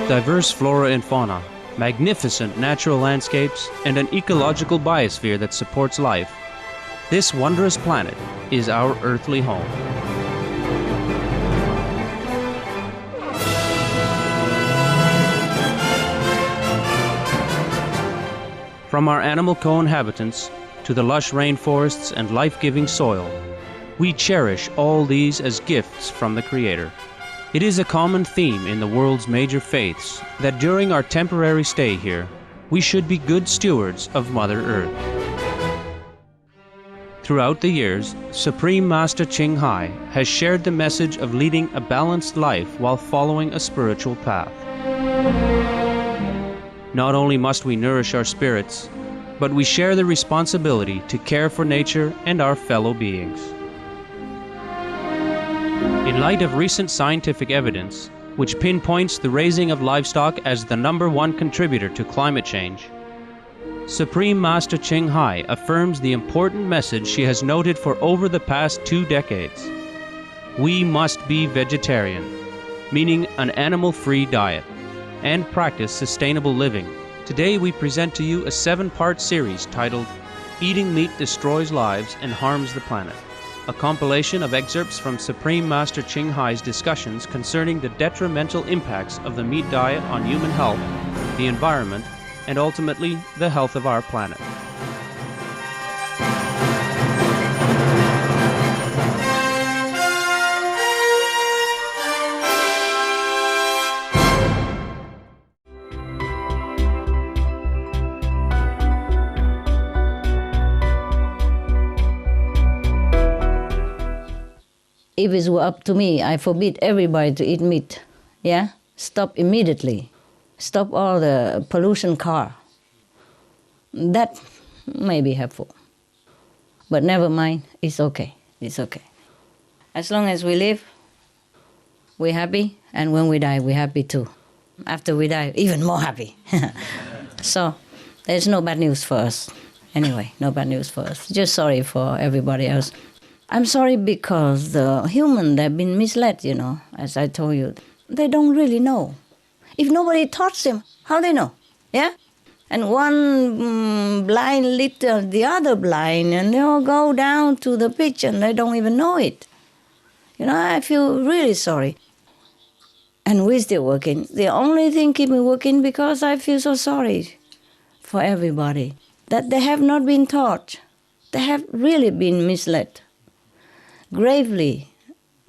diverse flora and fauna, magnificent natural landscapes, and an ecological biosphere that supports life, this wondrous planet is our earthly home. From our animal co-inhabitants to the lush rainforests and life-giving soil, we cherish all these as gifts from the Creator. It is a common theme in the world's major faiths that during our temporary stay here, we should be good stewards of Mother Earth. Throughout the years, Supreme Master Ching Hai has shared the message of leading a balanced life while following a spiritual path. Not only must we nourish our spirits, but we share the responsibility to care for nature and our fellow beings. In light of recent scientific evidence, which pinpoints the raising of livestock as the #1 contributor to climate change, Supreme Master Ching Hai affirms the important message she has noted for over the past 2 decades. We must be vegetarian, meaning an animal-free diet, and practice sustainable living. Today we present to you a 7-part series titled Eating Meat Destroys Lives and Harms the Planet, a compilation of excerpts from Supreme Master Ching Hai's discussions concerning the detrimental impacts of the meat diet on human health, the environment, and ultimately the health of our planet. If it were up to me, I forbid everybody to eat meat. Yeah? Stop immediately. Stop all the pollution car. That may be helpful. But never mind, it's okay. It's okay. As long as we live, we're happy, and when we die, we're happy too. After we die, even more happy. So, there's no bad news for us. Anyway, no bad news for us. Just sorry for everybody else. I'm sorry because the human, they've been misled, as I told you. They don't really know. If nobody taught them, how they know? Yeah? And one blind lead the other blind, and they all go down to the pitch and they don't even know it. I feel really sorry. And we're still working. The only thing keep me working because I feel so sorry for everybody, that they have not been taught. They have really been misled. Gravely,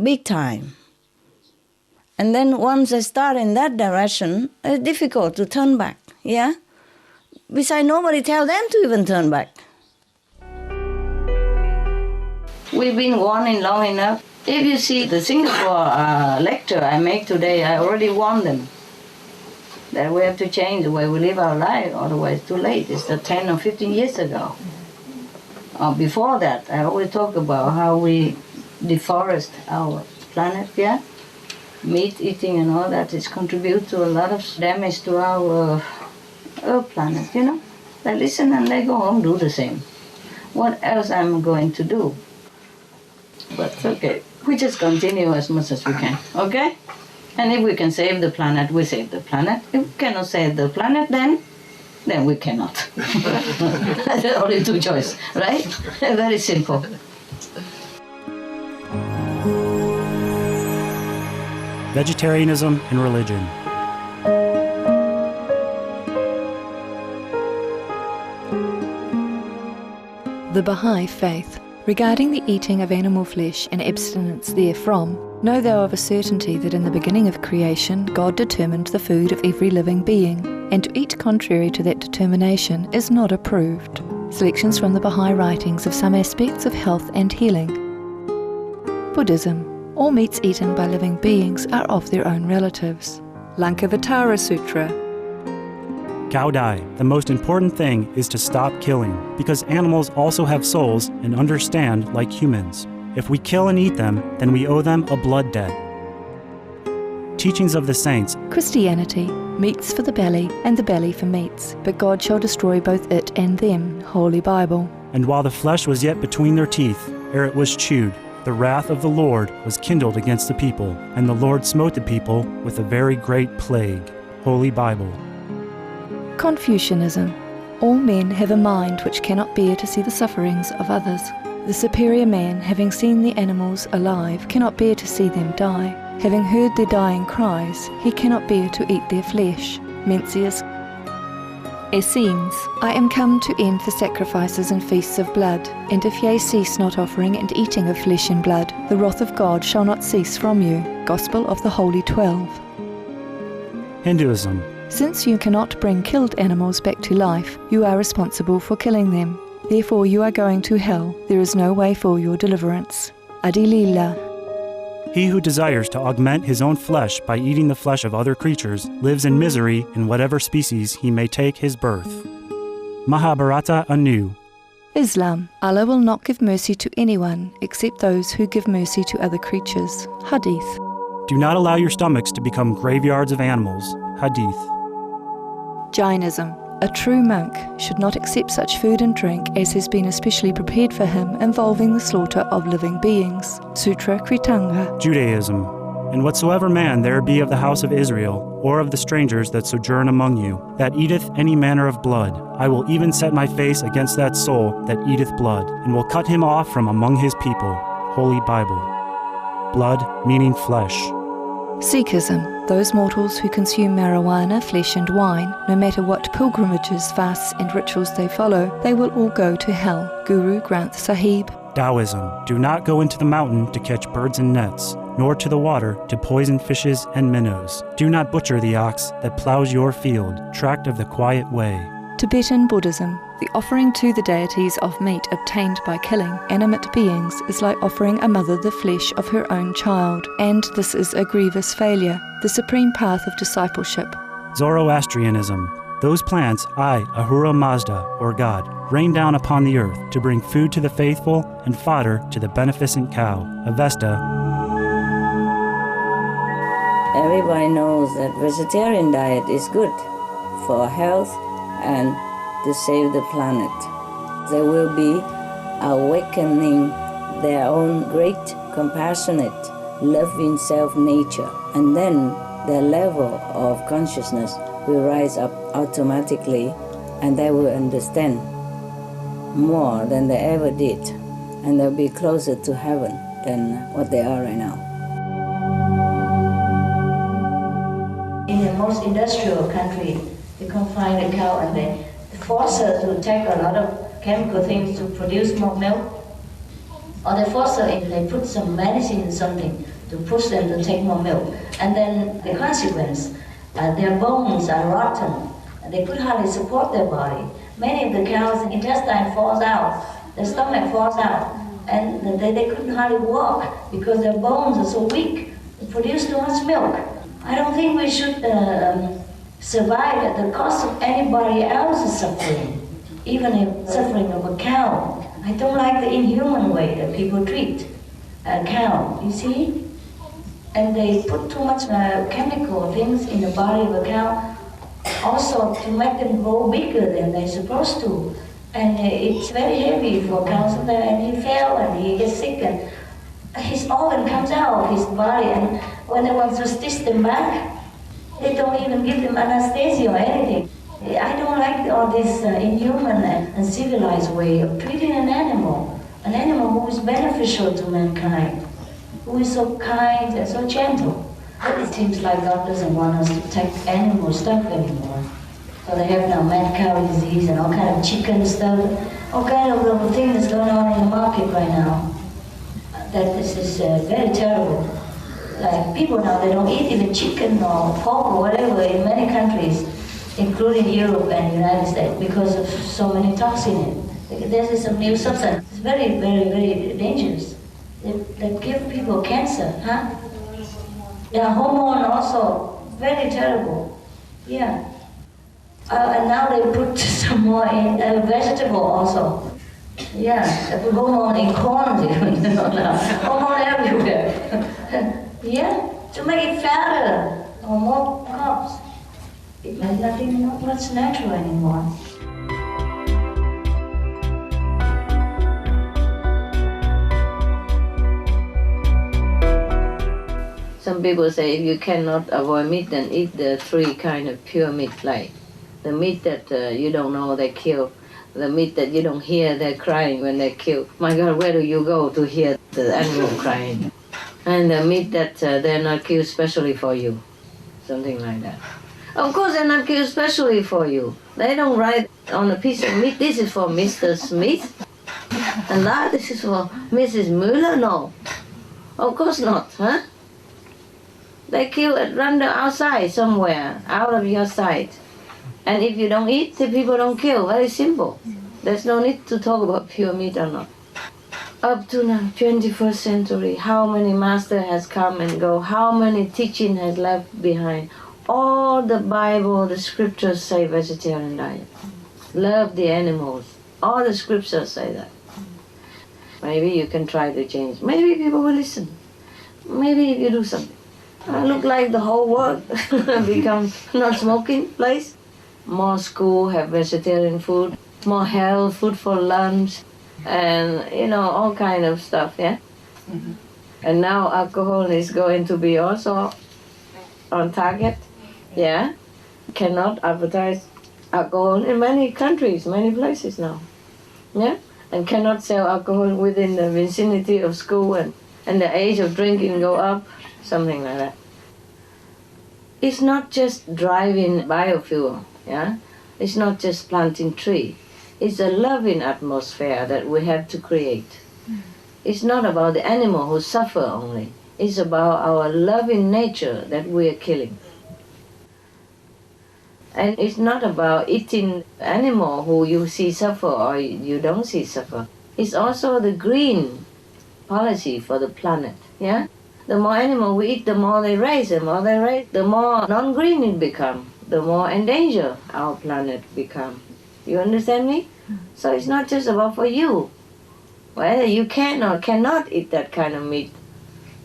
big time. And then once they start in that direction, it's difficult to turn back, yeah? Besides, nobody tell them to even turn back. We've been warning long enough. If you see the Singapore lecture I make today, I already warned them that we have to change the way we live our life, otherwise it's too late. It's 10 or 15 years ago. Before that, I always talk about how we deforest our planet, yeah? Meat eating and all that is contribute to a lot of damage to our planet, They listen and they go home, do the same. What else I'm going to do? But it's okay. We just continue as much as we can, okay? And if we can save the planet, we save the planet. If we cannot save the planet, then we cannot. That's the only 2 choices, right? Very simple. Vegetarianism and religion. The Baha'i Faith. Regarding the eating of animal flesh and abstinence therefrom, know thou of a certainty that in the beginning of creation God determined the food of every living being, and to eat contrary to that determination is not approved. Selections from the Baha'i writings of some aspects of health and healing. Buddhism. All meats eaten by living beings are of their own relatives. Lankavatara Sutra. Cao Dai, the most important thing is to stop killing, because animals also have souls and understand like humans. If we kill and eat them, then we owe them a blood debt. Teachings of the Saints. Christianity. Meats for the belly, and the belly for meats, but God shall destroy both it and them. Holy Bible. And while the flesh was yet between their teeth, ere it was chewed, the wrath of the Lord was kindled against the people, and the Lord smote the people with a very great plague. Holy Bible. Confucianism. All men have a mind which cannot bear to see the sufferings of others. The superior man, having seen the animals alive, cannot bear to see them die. Having heard their dying cries, he cannot bear to eat their flesh. Mencius. Essenes. I am come to end the sacrifices and feasts of blood, and if ye cease not offering and eating of flesh and blood, the wrath of God shall not cease from you. Gospel of the Holy 12. Hinduism. Since you cannot bring killed animals back to life, you are responsible for killing them. Therefore you are going to hell. There is no way for your deliverance. Adilila. He who desires to augment his own flesh by eating the flesh of other creatures lives in misery in whatever species he may take his birth. Mahabharata anew. Islam. Allah will not give mercy to anyone except those who give mercy to other creatures. Hadith. Do not allow your stomachs to become graveyards of animals. Hadith. Jainism. A true monk should not accept such food and drink as has been especially prepared for him involving the slaughter of living beings. Sutra Kritanga. Judaism. And whatsoever man there be of the house of Israel, or of the strangers that sojourn among you, that eateth any manner of blood, I will even set my face against that soul that eateth blood, and will cut him off from among his people. Holy Bible. Blood meaning flesh. Sikhism. Those mortals who consume marijuana, flesh and wine, no matter what pilgrimages, fasts and rituals they follow, they will all go to hell. Guru Granth Sahib. Taoism. Do not go into the mountain to catch birds and nets, nor to the water to poison fishes and minnows. Do not butcher the ox that plows your field, tract of the quiet way. Tibetan Buddhism. The offering to the deities of meat obtained by killing animate beings is like offering a mother the flesh of her own child, and this is a grievous failure, the supreme path of discipleship. Zoroastrianism. Those plants I, Ahura Mazda, or God, rain down upon the earth to bring food to the faithful and fodder to the beneficent cow. Avesta. Everybody knows that vegetarian diet is good for health and to save the planet. They will be awakening their own great, compassionate, loving self-nature, and then their level of consciousness will rise up automatically, and they will understand more than they ever did, and they'll be closer to heaven than what they are right now. In the most industrial country, you can find a cow and they force her to take a lot of chemical things to produce more milk. Or they force her if they put some medicine in something to push them to take more milk. And then the consequence, their bones are rotten. They could hardly support their body. Many of the cows' intestine falls out, their stomach falls out, and they couldn't hardly walk because their bones are so weak. They produce too much milk. I don't think we should survive at the cost of anybody else's suffering, even if suffering of a cow. I don't like the inhuman way that people treat a cow, you see? And they put too much chemical things in the body of a cow, also to make them grow bigger than they're supposed to. And it's very heavy for a cow sometimes, and he fell and he gets sick and his organ comes out of his body, and when they want to stitch them back, they don't even give them anesthesia or anything. I don't like all this inhuman and civilized way of treating an animal who is beneficial to mankind, who is so kind and so gentle. But it seems like God doesn't want us to take animal stuff anymore. So they have now mad cow disease and all kind of chicken stuff, all kind of little things that's going on in the market right now. That this is very terrible. Like people now, they don't eat even chicken or pork or whatever in many countries, including Europe and the United States, because of so many toxins in it. This is some new substance. It's very, very, very dangerous. They give people cancer, huh? Yeah, hormone also, very terrible. Yeah. And now they put some more in vegetable also. Yeah, they put hormone in corn, you know now. Hormone everywhere. Yeah, to make it fatter or more carbs. It makes nothing much natural anymore. Some people say if you cannot avoid meat, then eat the 3 kind of pure meat, like the meat that you don't know they kill, the meat that you don't hear they're crying when they kill. My God, where do you go to hear the animal crying? And the meat that they're not killed specially for you, something like that. Of course they're not killed specially for you. They don't write on a piece of meat, this is for Mr. Smith, and that this is for Mrs. Mueller. No, of course not, huh? They kill at random outside somewhere, out of your sight. And if you don't eat, the people don't kill. Very simple. There's no need to talk about pure meat or not. Up to now, 21st century, how many master has come and go? How many teaching has left behind? All the Bible, the scriptures say vegetarian diet. Love the animals. All the scriptures say that. Maybe you can try to change. Maybe people will listen. Maybe if you do something. Look like the whole world become not smoking place. More school have vegetarian food, more health, food for lunch, and all kind of stuff, yeah? Mm-hmm. And now alcohol is going to be also on target, yeah? Cannot advertise alcohol in many countries, many places now, yeah? And cannot sell alcohol within the vicinity of school, and the age of drinking go up, something like that. It's not just driving biofuel, yeah? It's not just planting tree. It's a loving atmosphere that we have to create. It's not about the animal who suffer only. It's about our loving nature that we are killing. And it's not about eating animal who you see suffer or you don't see suffer. It's also the green policy for the planet, yeah? The more animal we eat, the more they raise, the more non-green it become, the more endangered our planet become. You understand me? So it's not just about for you. Whether you can or cannot eat that kind of meat.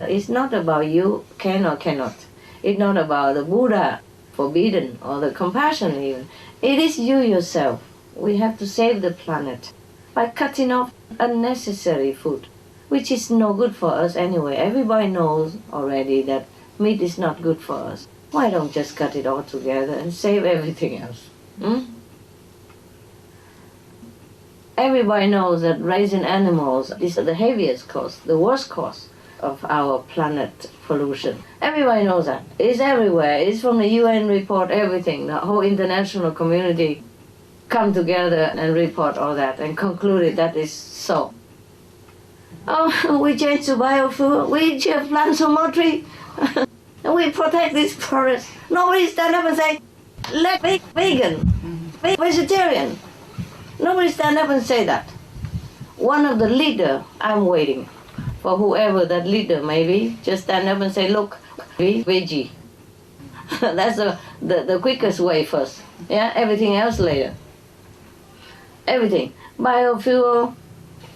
It's not about you can or cannot. It's not about the Buddha forbidden or the compassion even. It is you yourself. We have to save the planet by cutting off unnecessary food, which is no good for us anyway. Everybody knows already that meat is not good for us. Why don't just cut it all together and save everything else? Everybody knows that raising animals is the heaviest cost, the worst cost of our planet pollution. Everybody knows that. It's everywhere. It's from the UN report, everything. The whole international community come together and report all that and concluded that is so. Oh, we change to biofuel. We just plant some more trees. And we protect this forest. Nobody stand up and say, let's be vegan, be vegetarian. Nobody stand up and say that. One of the leader, I'm waiting for whoever that leader may be, just stand up and say, look, be veggie. That's the quickest way first. Yeah, everything else later. Everything. Biofuel,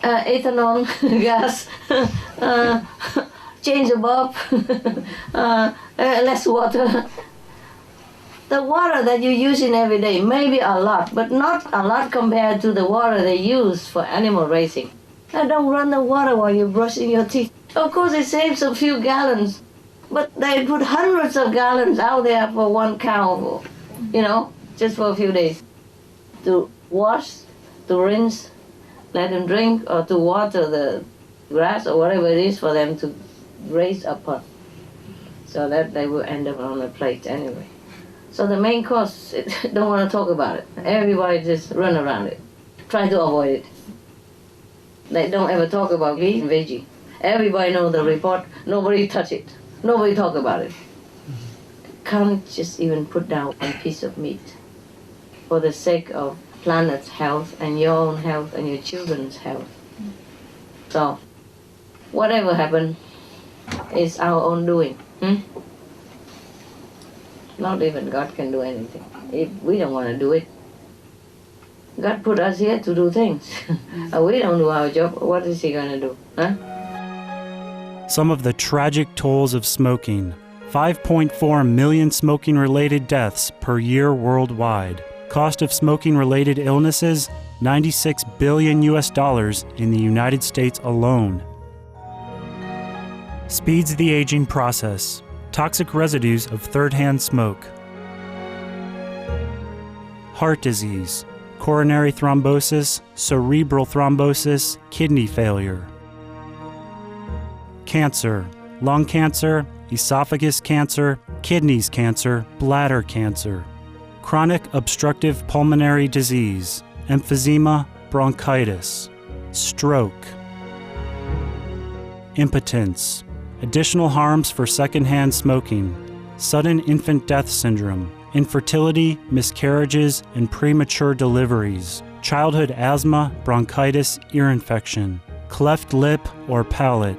ethanol, gas, change the bulb, less water. The water that you're using every day, maybe a lot, but not a lot compared to the water they use for animal raising. Don't run the water while you're brushing your teeth. Of course, it saves a few gallons, but they put hundreds of gallons out there for one cow, just for a few days. To wash, to rinse, let them drink, or to water the grass or whatever it is for them to raise upon. So that they will end up on a plate anyway. So the main cause, don't want to talk about it. Everybody just run around it. Try to avoid it. They don't ever talk about beef and veggie. Everybody knows the report. Nobody touch it. Nobody talk about it. Can't just even put down one piece of meat for the sake of planet's health and your own health and your children's health. So, whatever happened is our own doing. Not even God can do anything if we don't want to do it. God put us here to do things. We don't do our job. What is He going to do? Huh? Some of the tragic tolls of smoking. 5.4 million smoking-related deaths per year worldwide. Cost of smoking-related illnesses, $96 billion in the United States alone. Speeds the aging process. toxic residues of third-hand smoke. Heart disease, coronary thrombosis, cerebral thrombosis, kidney failure. Cancer, lung cancer, esophagus cancer, kidneys cancer, bladder cancer. Chronic obstructive pulmonary disease, emphysema, bronchitis. Stroke. Impotence. Additional harms for secondhand smoking. Sudden infant death syndrome. Infertility, miscarriages, and premature deliveries. Childhood asthma, bronchitis, ear infection. Cleft lip or palate.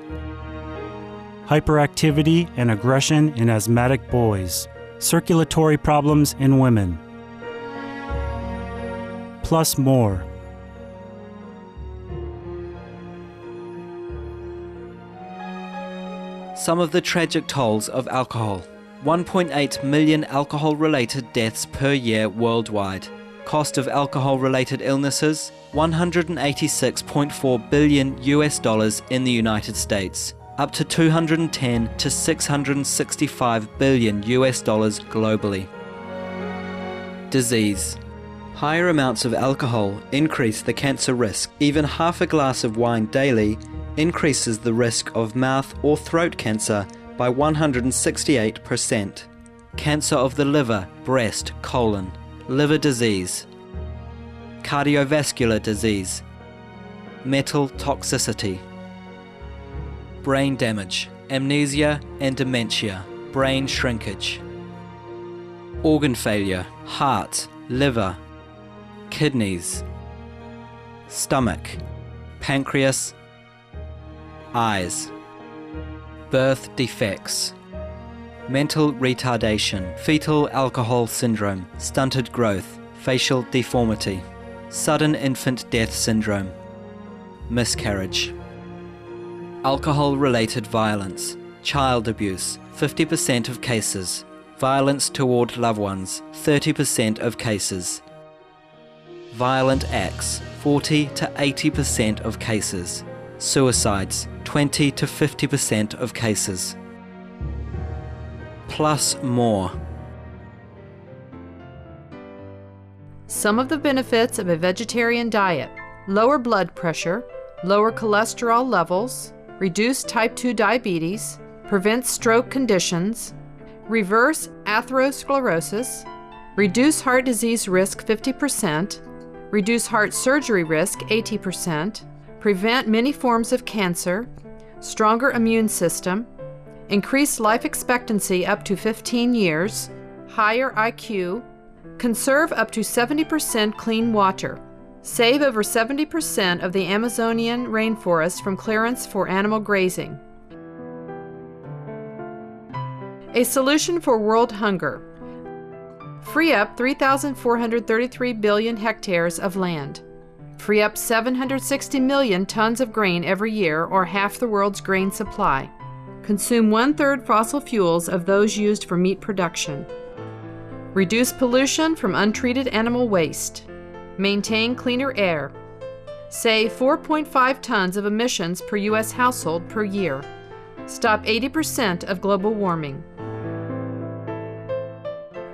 Hyperactivity and aggression in asthmatic boys. Circulatory problems in women. Plus more. Some of the tragic tolls of alcohol. 1.8 million alcohol-related deaths per year worldwide. Cost of alcohol-related illnesses, $186.4 billion in the United States, up to $210 to $665 billion globally. Disease. Higher amounts of alcohol increase the cancer risk. Even half a glass of wine daily increases the risk of mouth or throat cancer by 168%. Cancer of the liver, breast, colon, liver disease, cardiovascular disease, metal toxicity, brain damage, amnesia and dementia, brain shrinkage, organ failure, heart, liver, kidneys, stomach, pancreas, eyes, birth defects, mental retardation, fetal alcohol syndrome, stunted growth, facial deformity, sudden infant death syndrome, miscarriage. Alcohol-related violence, child abuse, 50% of cases, violence toward loved ones, 30% of cases, violent acts, 40 to 80% of cases, suicides, 20 to 50% of cases. Plus more. Some of the benefits of a vegetarian diet: lower blood pressure, lower cholesterol levels, reduce type 2 diabetes, prevents stroke conditions, reverse atherosclerosis, reduce heart disease risk 50%, reduce heart surgery risk 80%, prevent many forms of cancer, stronger immune system, increase life expectancy up to 15 years, higher IQ, conserve up to 70% clean water, save over 70% of the Amazonian rainforest from clearance for animal grazing. A solution for world hunger: free up 3,433 billion hectares of land. Free up 760 million tons of grain every year, or half the world's grain supply. Consume 1/3 fossil fuels of those used for meat production. Reduce pollution from untreated animal waste. Maintain cleaner air. Save 4.5 tons of emissions per U.S. household per year. Stop 80% of global warming.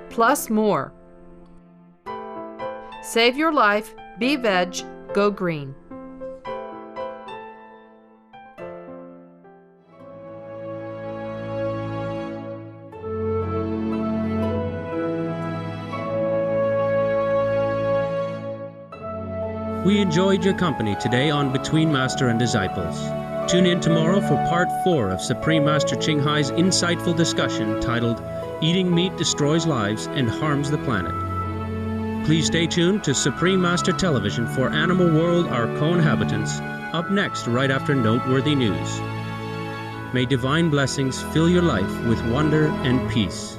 Plus more. Save your life, be veg, go green. We enjoyed your company today on Between Master and Disciples. Tune in tomorrow for Part 4 of Supreme Master Ching Hai's insightful discussion titled Eating Meat Destroys Lives and Harms the Planet. Please stay tuned to Supreme Master Television for Animal World, Our Co-Inhabitants, up next right after noteworthy news. May divine blessings fill your life with wonder and peace.